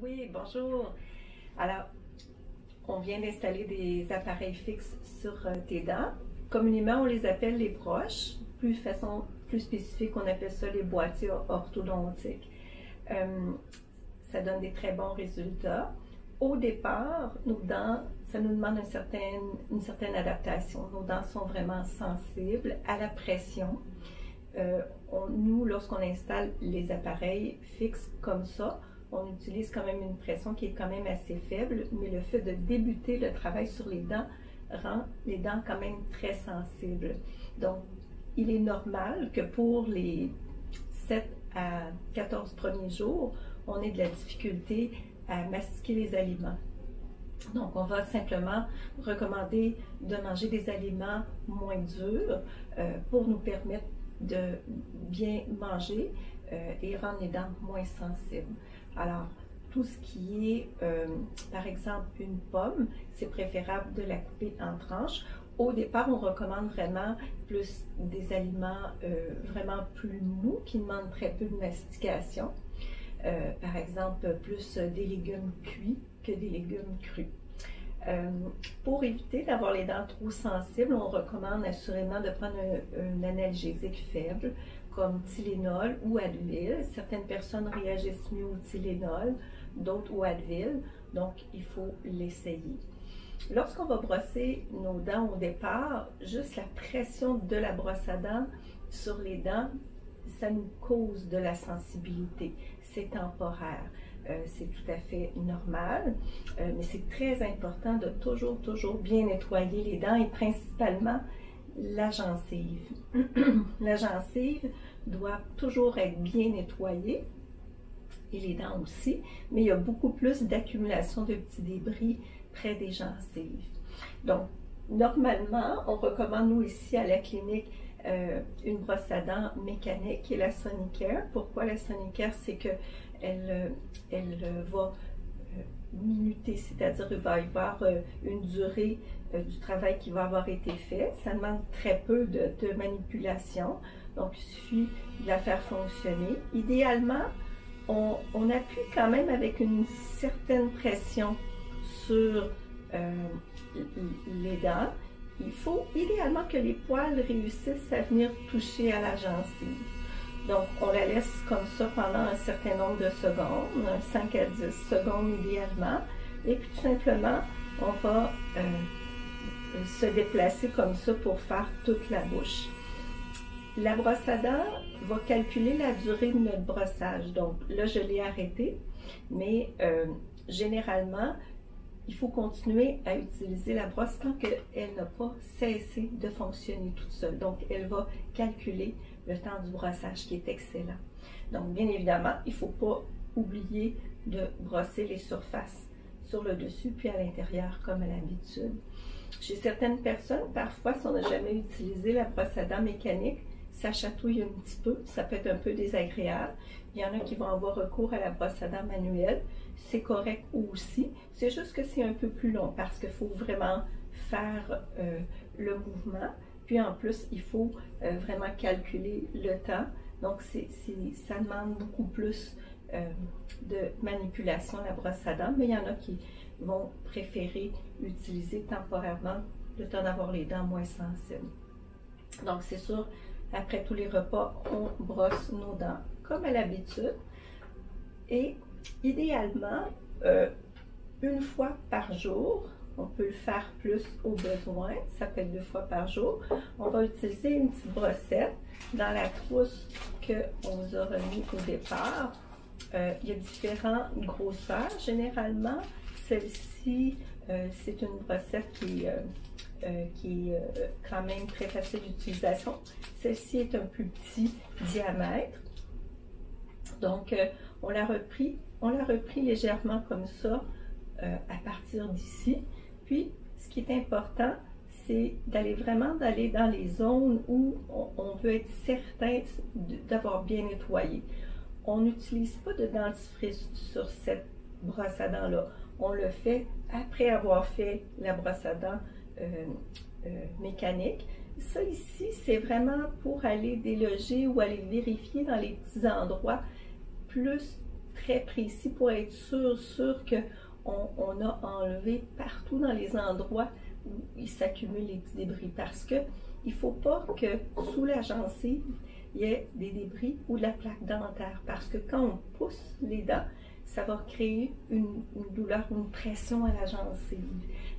Oui, bonjour. Alors, on vient d'installer des appareils fixes sur tes dents. Communément, on les appelle les broches. De façon plus spécifique, on appelle ça les boîtiers orthodontiques. Ça donne des très bons résultats. Au départ, nos dents, ça nous demande une certaine adaptation. Nos dents sont vraiment sensibles à la pression. Nous, lorsqu'on installe les appareils fixes comme ça, on utilise quand même une pression qui est quand même assez faible, mais le fait de débuter le travail sur les dents rend les dents quand même très sensibles. Donc, il est normal que pour les 7 à 14 premiers jours, on ait de la difficulté à mastiquer les aliments. Donc, on va simplement recommander de manger des aliments moins durs pour nous permettre de bien manger et rendre les dents moins sensibles. Alors, tout ce qui est, par exemple, une pomme, c'est préférable de la couper en tranches. Au départ, on recommande vraiment plus des aliments vraiment plus mous qui demandent très peu de mastication. Par exemple, plus des légumes cuits que des légumes crus. Pour éviter d'avoir les dents trop sensibles, on recommande assurément de prendre un analgésique faible comme Tylenol ou Advil. Certaines personnes réagissent mieux au Tylenol, d'autres au Advil, donc il faut l'essayer. Lorsqu'on va brosser nos dents au départ, juste la pression de la brosse à dents sur les dents, ça nous cause de la sensibilité. C'est temporaire. C'est tout à fait normal, mais c'est très important de toujours bien nettoyer les dents et principalement la gencive. La gencive doit toujours être bien nettoyée et les dents aussi, mais il y a beaucoup plus d'accumulation de petits débris près des gencives. Donc, normalement, on recommande, nous, ici à la clinique, une brosse à dents mécanique qui est la Sonicare. Pourquoi la Sonicare? C'est que elle va minuter, c'est-à-dire il va y avoir une durée du travail qui va avoir été fait. Ça demande très peu de manipulation, donc il suffit de la faire fonctionner. Idéalement, on appuie quand même avec une certaine pression sur les dents. Il faut idéalement que les poils réussissent à venir toucher à la gencive. Donc, on la laisse comme ça pendant un certain nombre de secondes, 5 à 10 secondes idéalement, et puis tout simplement, on va se déplacer comme ça pour faire toute la bouche. La brosse à dents va calculer la durée de notre brossage. Donc là, je l'ai arrêtée, mais généralement, il faut continuer à utiliser la brosse tant qu'elle n'a pas cessé de fonctionner toute seule. Donc, elle va calculer le temps du brossage qui est excellent. Donc, bien évidemment, il ne faut pas oublier de brosser les surfaces sur le dessus puis à l'intérieur comme à l'habitude. Chez certaines personnes, parfois, si on n'a jamais utilisé la brosse à dents mécanique, ça chatouille un petit peu, ça peut être un peu désagréable. Il y en a qui vont avoir recours à la brosse à dents manuelle. C'est correct aussi. C'est juste que c'est un peu plus long parce qu'il faut vraiment faire le mouvement. Puis en plus, il faut vraiment calculer le temps. Donc, ça demande beaucoup plus de manipulation, la brosse à dents. Mais il y en a qui vont préférer utiliser temporairement le temps d'avoir les dents moins sensibles. Donc, c'est sûr, après tous les repas, on brosse nos dents comme à l'habitude. Et idéalement, une fois par jour, on peut le faire plus au besoin, ça peut être 2 fois par jour. On va utiliser une petite brossette dans la trousse qu'on vous a remis au départ. Il y a différentes grosseurs généralement. Celle-ci, c'est une brossette qui est quand même très facile d'utilisation. Celle-ci est un plus petit diamètre. Donc, on l'a repris légèrement comme ça à partir d'ici. Puis, ce qui est important, c'est vraiment d'aller dans les zones où on veut être certain d'avoir bien nettoyé. On n'utilise pas de dentifrice sur cette brosse à dents-là. On le fait après avoir fait la brosse à dents mécanique. Ça ici, c'est vraiment pour aller déloger ou aller vérifier dans les petits endroits plus très précis pour être sûr qu'on a enlevé partout dans les endroits où il s'accumule les petits débris. Parce que il ne faut pas que sous la gencive, il y ait des débris ou de la plaque dentaire. Parce que quand on pousse les dents, ça va créer une douleur, une pression à la gencive.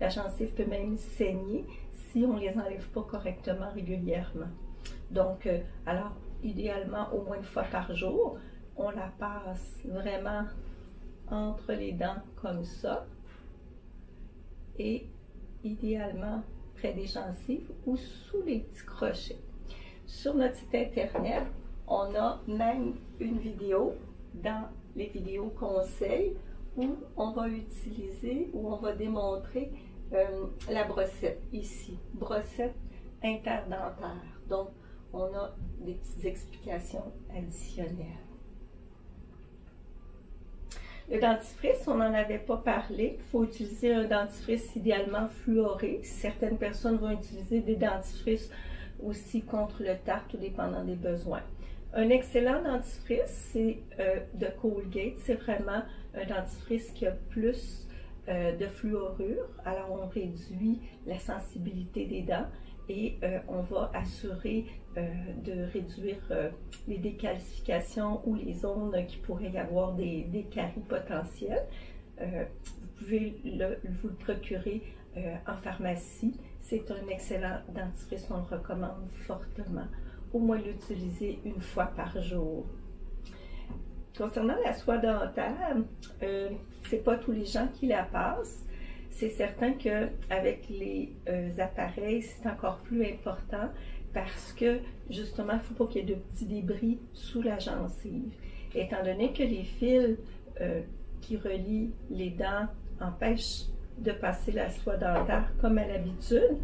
La gencive peut même saigner si on ne les enlève pas correctement régulièrement. Donc, alors, idéalement, au moins une fois par jour, on la passe vraiment entre les dents comme ça. Et idéalement, près des gencives ou sous les petits crochets. Sur notre site internet, on a même une vidéo dans les vidéos conseils où on va utiliser, où on va démontrer la brossette ici, brossette interdentaire. Donc, on a des petites explications additionnelles. Le dentifrice, on n'en avait pas parlé. Il faut utiliser un dentifrice idéalement fluoré. Certaines personnes vont utiliser des dentifrices aussi contre le tartre, tout dépendant des besoins. Un excellent dentifrice, c'est de Colgate. C'est vraiment un dentifrice qui a plus de fluorure. Alors, on réduit la sensibilité des dents et on va assurer de réduire les décalcifications ou les zones qui pourraient y avoir des caries potentielles. Vous pouvez vous le procurer en pharmacie. C'est un excellent dentifrice, on le recommande fortement. Au moins l'utiliser une fois par jour. Concernant la soie dentaire, c'est pas tous les gens qui la passent. C'est certain qu'avec les appareils, c'est encore plus important parce que justement, il ne faut pas qu'il y ait de petits débris sous la gencive. Étant donné que les fils qui relient les dents empêchent de passer la soie dentaire comme à l'habitude,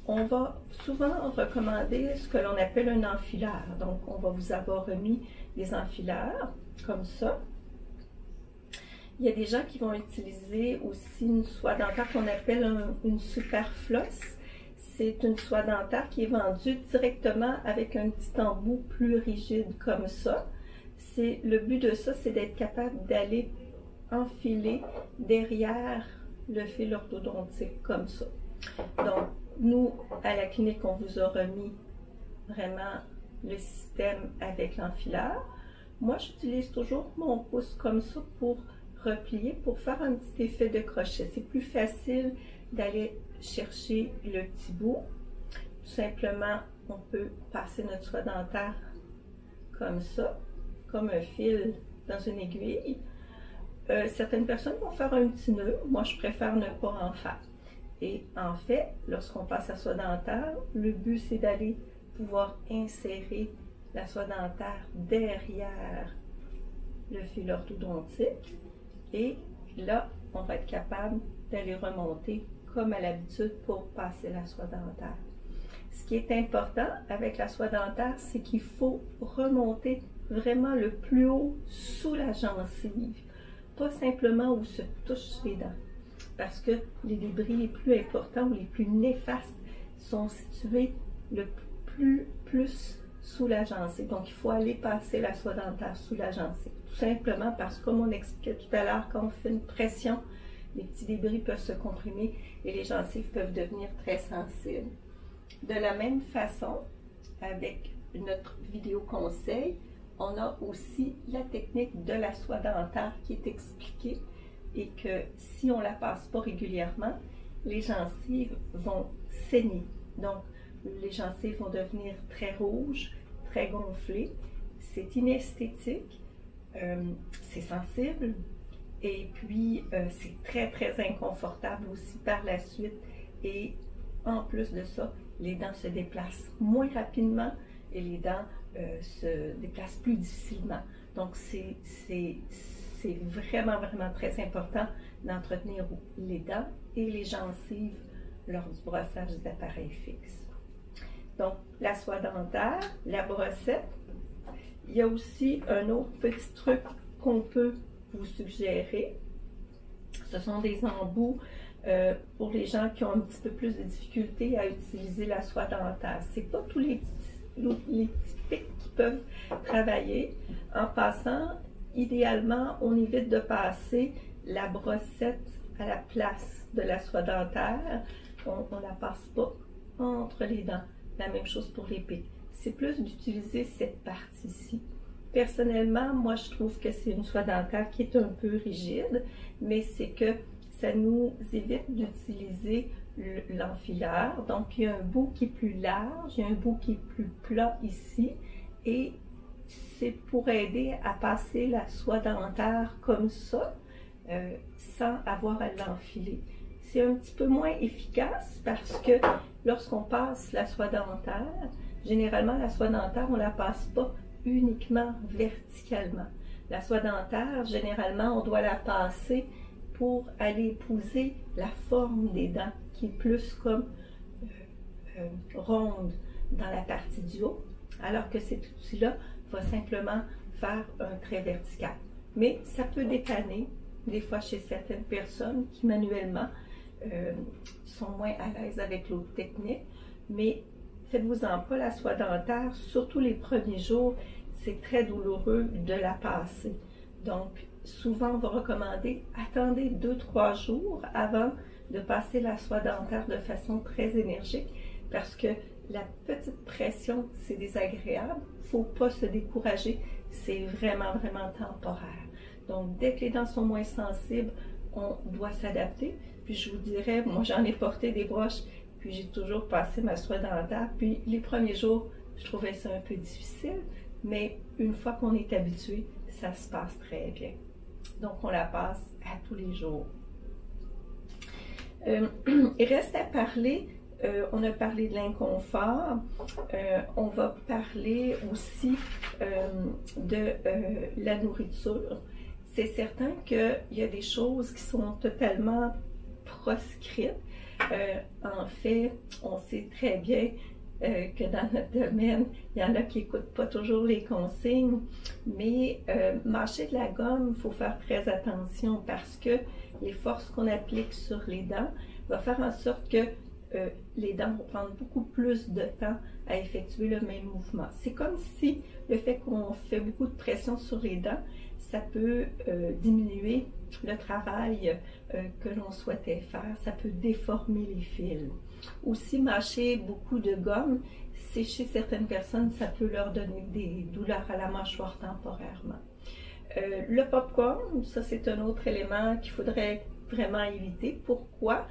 on va souvent recommander ce que l'on appelle un enfilaire. Donc, on va vous avoir remis des enfilaires comme ça. Il y a des gens qui vont utiliser aussi une soie dentaire qu'on appelle une superfloss. C'est une soie dentaire qui est vendue directement avec un petit embout plus rigide comme ça. Le but de ça, c'est d'être capable d'aller enfiler derrière le fil orthodontique comme ça. Donc, nous, à la clinique, on vous a remis vraiment le système avec l'enfilaire. Moi, j'utilise toujours mon pouce comme ça pour replier, pour faire un petit effet de crochet. C'est plus facile d'aller chercher le petit bout. Tout simplement, on peut passer notre soie dentaire comme ça, comme un fil dans une aiguille. Certaines personnes vont faire un petit nœud. Moi, je préfère ne pas en faire. Et en fait, lorsqu'on passe la soie dentaire, le but, c'est d'aller pouvoir insérer la soie dentaire derrière le fil orthodontique. Et là, on va être capable d'aller remonter comme à l'habitude pour passer la soie dentaire. Ce qui est important avec la soie dentaire, c'est qu'il faut remonter vraiment le plus haut sous la gencive, pas simplement où se touchent les dents. Parce que les débris les plus importants ou les plus néfastes sont situés le plus sous la gencive. Donc, il faut aller passer la soie dentaire sous la gencive. Tout simplement parce que, comme on expliquait tout à l'heure, quand on fait une pression, les petits débris peuvent se comprimer et les gencives peuvent devenir très sensibles. De la même façon, avec notre vidéo conseil, on a aussi la technique de la soie dentaire qui est expliquée et que si on ne la passe pas régulièrement, les gencives vont saigner. Donc, les gencives vont devenir très rouges, très gonflées. C'est inesthétique, c'est sensible et puis c'est très, très inconfortable aussi par la suite. Et en plus de ça, les dents se déplacent moins rapidement et les dents se déplacent plus difficilement. Donc, c'est vraiment, vraiment très important d'entretenir les dents et les gencives lors du brossage des appareils fixes. Donc, la soie dentaire, la brossette. Il y a aussi un autre petit truc qu'on peut vous suggérer. Ce sont des embouts pour les gens qui ont un petit peu plus de difficulté à utiliser la soie dentaire. Ce n'est pas tous les petits pics qui peuvent travailler. En passant, idéalement, on évite de passer la brossette à la place de la soie dentaire. On ne la passe pas entre les dents. La même chose pour les pics. C'est plus d'utiliser cette partie-ci. Personnellement, moi, je trouve que c'est une soie dentaire qui est un peu rigide, mais c'est que ça nous évite d'utiliser l'enfileur. Donc, il y a un bout qui est plus large, il y a un bout qui est plus plat ici, et c'est pour aider à passer la soie dentaire comme ça, sans avoir à l'enfiler. C'est un petit peu moins efficace parce que lorsqu'on passe la soie dentaire, généralement la soie dentaire, on ne la passe pas uniquement verticalement. La soie dentaire, généralement, on doit la passer pour aller épouser la forme des dents, qui est plus comme ronde dans la partie du haut, alors que cet outil-là va simplement faire un trait vertical. Mais ça peut dépanner, des fois chez certaines personnes qui manuellement sont moins à l'aise avec l'autre technique, mais faites-vous-en pas, la soie dentaire, surtout les premiers jours, c'est très douloureux de la passer. Donc, souvent, on va recommander, attendez 2-3 jours avant de passer la soie dentaire de façon très énergique, parce que la petite pression, c'est désagréable. Il ne faut pas se décourager, c'est vraiment, vraiment temporaire. Donc, dès que les dents sont moins sensibles, on doit s'adapter. Puis je vous dirais, moi j'en ai porté des broches, puis j'ai toujours passé ma soie dentaire. Puis les premiers jours, je trouvais ça un peu difficile, mais une fois qu'on est habitué, ça se passe très bien. Donc on la passe à tous les jours. Il reste à parler, on a parlé de l'inconfort, on va parler aussi de la nourriture. C'est certain qu'il y a des choses qui sont totalement proscrites. En fait, on sait très bien que dans notre domaine, il y en a qui n'écoutent pas toujours les consignes, mais mâcher de la gomme, il faut faire très attention parce que les forces qu'on applique sur les dents vont faire en sorte que les dents vont prendre beaucoup plus de temps à effectuer le même mouvement. C'est comme si le fait qu'on fait beaucoup de pression sur les dents, ça peut diminuer le travail que l'on souhaitait faire, ça peut déformer les fils. Aussi, mâcher beaucoup de gomme, c'est chez certaines personnes, ça peut leur donner des douleurs à la mâchoire temporairement. Le popcorn, ça c'est un autre élément qu'il faudrait vraiment éviter. Pourquoi?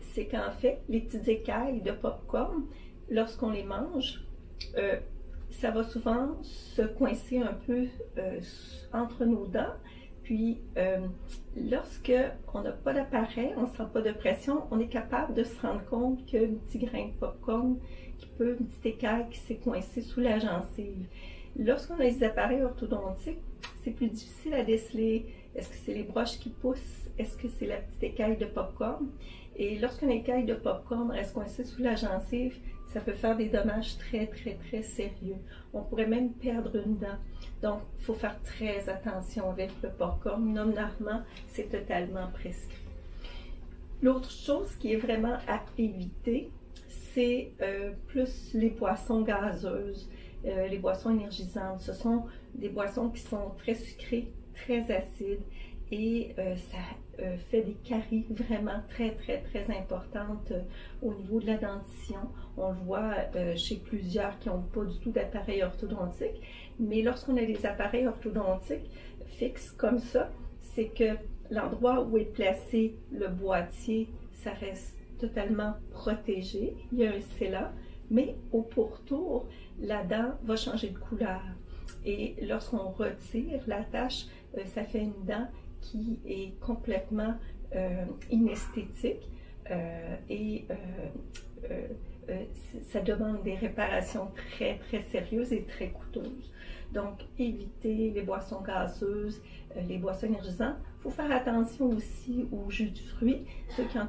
C'est qu'en fait, les petites écailles de popcorn, lorsqu'on les mange, ça va souvent se coincer un peu entre nos dents. Puis, lorsque on n'a pas d'appareil, on ne sent pas de pression, on est capable de se rendre compte qu'il y a un petit grain de popcorn, une petite écaille qui s'est coincée sous la gencive. Lorsqu'on a des appareils orthodontiques, c'est plus difficile à déceler. Est-ce que c'est les broches qui poussent? Est-ce que c'est la petite écaille de popcorn? Et lorsqu'une écaille de popcorn reste coincée sous la gencive, ça peut faire des dommages très, très, très sérieux. On pourrait même perdre une dent. Donc, il faut faire très attention avec le popcorn. Normalement, c'est totalement prescrit. L'autre chose qui est vraiment à éviter, c'est plus les boissons gazeuses, les boissons énergisantes. Ce sont des boissons qui sont très sucrées, très acides et ça fait des caries vraiment très, très, très importantes au niveau de la dentition. On le voit chez plusieurs qui n'ont pas du tout d'appareil orthodontique, mais lorsqu'on a des appareils orthodontiques fixes comme ça, c'est que l'endroit où est placé le boîtier, ça reste totalement protégé. Il y a un scellant, mais au pourtour, la dent va changer de couleur. Et lorsqu'on retire l'attache, ça fait une dent qui est complètement inesthétique et ça demande des réparations très, très sérieuses et très coûteuses. Donc, évitez les boissons gazeuses, les boissons énergisantes. Il faut faire attention aussi aux jus de fruits, ceux qui en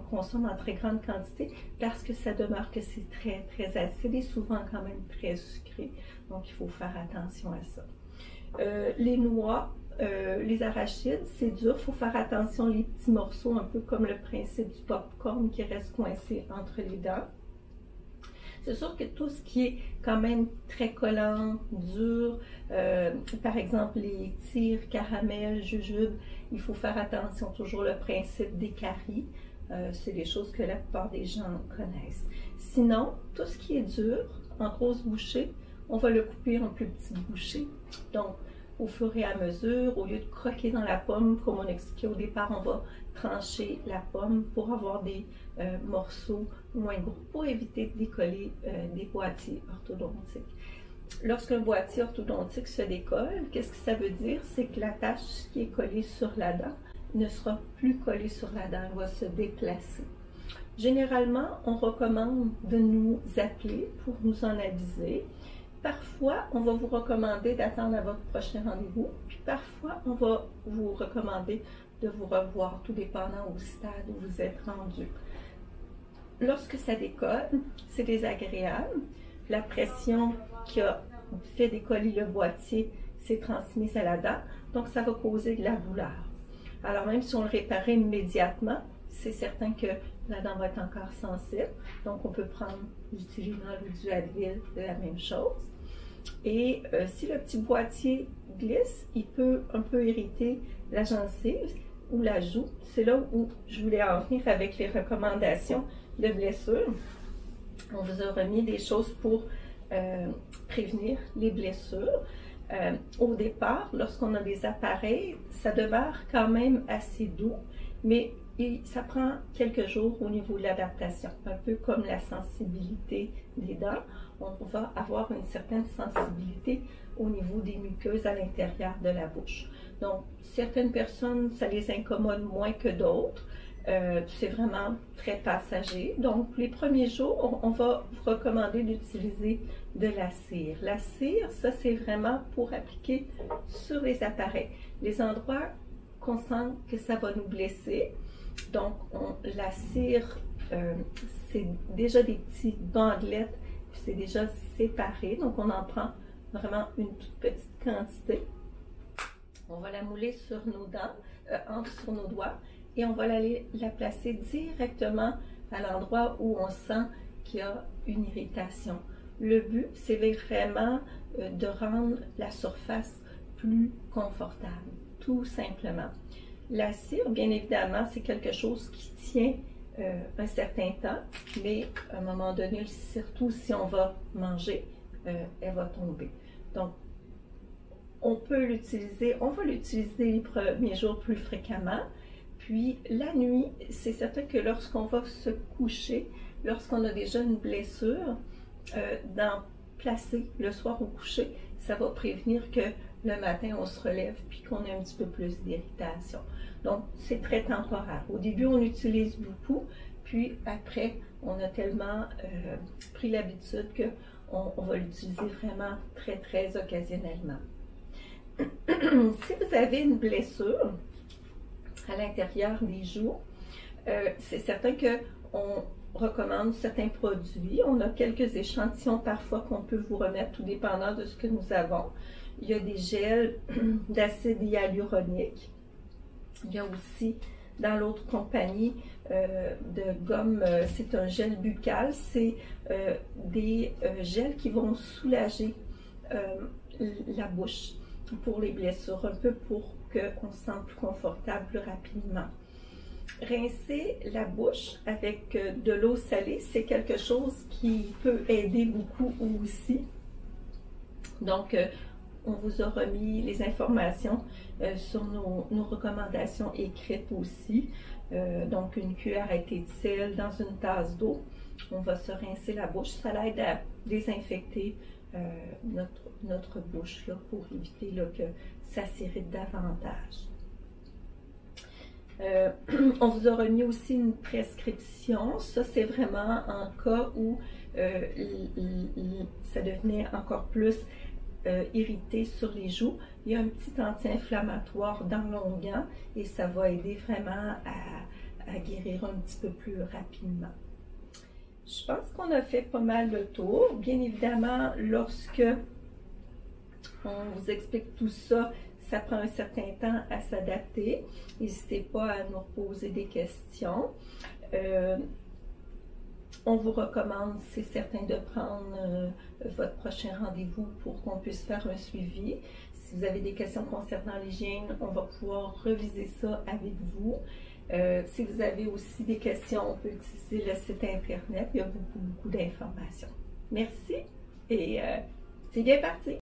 consomment en très grande quantité, parce que ça demeure que c'est très, très acide et souvent quand même très sucré. Donc, il faut faire attention à ça. Les noix, les arachides, c'est dur. Il faut faire attention les petits morceaux, un peu comme le principe du popcorn qui reste coincé entre les dents. C'est sûr que tout ce qui est quand même très collant, dur, par exemple les tirs, caramel, jujube, il faut faire attention, toujours le principe des caries. C'est des choses que la plupart des gens connaissent. Sinon, tout ce qui est dur, en grosses bouchées, on va le couper en plus petites bouchées. Donc, au fur et à mesure, au lieu de croquer dans la pomme, comme on expliquait au départ, on va trancher la pomme pour avoir des morceaux moins gros, pour éviter de décoller des boîtiers orthodontiques. Lorsqu'un boîtier orthodontique se décolle, qu'est-ce que ça veut dire? C'est que la tache qui est collée sur la dent ne sera plus collée sur la dent, elle va se déplacer. Généralement, on recommande de nous appeler pour nous en aviser. Parfois, on va vous recommander d'attendre à votre prochain rendez-vous, puis parfois, on va vous recommander de vous revoir, tout dépendant au stade où vous êtes rendu. Lorsque ça décolle, c'est désagréable. La pression qui a fait décoller le boîtier s'est transmise à la dent, donc ça va causer de la douleur. Alors même si on le réparait immédiatement, c'est certain que la dent va être encore sensible, donc on peut prendre du Tylenol ou du Advil, de la même chose. Et si le petit boîtier glisse, il peut un peu irriter la gencive ou la joue. C'est là où je voulais en venir avec les recommandations de blessures. On vous a remis des choses pour prévenir les blessures. Au départ, lorsqu'on a des appareils, ça demeure quand même assez doux, mais ça prend quelques jours au niveau de l'adaptation, un peu comme la sensibilité des dents. On va avoir une certaine sensibilité au niveau des muqueuses à l'intérieur de la bouche. Donc, certaines personnes, ça les incommode moins que d'autres. C'est vraiment très passager. Donc, les premiers jours, on va vous recommander d'utiliser de la cire. La cire, ça, c'est vraiment pour appliquer sur les appareils. Les endroits qu'on sent que ça va nous blesser. Donc, la cire, c'est déjà des petites bandelettes, puis c'est déjà séparé. Donc, on en prend vraiment une toute petite quantité. On va la mouler sur nos dents, sur nos doigts, et on va la placer directement à l'endroit où on sent qu'il y a une irritation. Le but, c'est vraiment de rendre la surface plus confortable, tout simplement. La cire, bien évidemment, c'est quelque chose qui tient un certain temps, mais à un moment donné, surtout si on va manger, elle va tomber. Donc, on peut l'utiliser, on va l'utiliser les premiers jours plus fréquemment. Puis la nuit, c'est certain que lorsqu'on va se coucher, lorsqu'on a déjà une blessure, d'en placer le soir au coucher, ça va prévenir que le matin, on se relève puis qu'on ait un petit peu plus d'irritation. Donc, c'est très temporaire. Au début, on utilise beaucoup, puis après, on a tellement pris l'habitude qu'on va l'utiliser vraiment très, très occasionnellement. Si vous avez une blessure à l'intérieur des joues, c'est certain qu'on recommande certains produits. On a quelques échantillons parfois qu'on peut vous remettre, tout dépendant de ce que nous avons. Il y a des gels d'acide hyaluronique. Il y a aussi, dans l'autre compagnie, de gomme, c'est un gel buccal. C'est des gels qui vont soulager la bouche pour les blessures, un peu pour qu'on se sente plus confortable plus rapidement. Rincer la bouche avec de l'eau salée, c'est quelque chose qui peut aider beaucoup aussi. Donc, on vous a remis les informations sur nos recommandations écrites aussi. Donc, une cuillère à thé de sel dans une tasse d'eau. On va se rincer la bouche. Ça l'aide à désinfecter notre bouche là, pour éviter là, que ça s'irrite davantage. On vous a remis aussi une prescription. Ça, c'est vraiment en cas où ça devenait encore plus irrité sur les joues. Il y a un petit anti-inflammatoire dans l'onguent et ça va aider vraiment à guérir un petit peu plus rapidement. Je pense qu'on a fait pas mal le tour. Bien évidemment, lorsque on vous explique tout ça, ça prend un certain temps à s'adapter. N'hésitez pas à nous poser des questions. On vous recommande, c'est certain, de prendre votre prochain rendez-vous pour qu'on puisse faire un suivi. Si vous avez des questions concernant l'hygiène, on va pouvoir reviser ça avec vous. Si vous avez aussi des questions, on peut utiliser le site internet. Il y a beaucoup d'informations. Merci et c'est bien parti!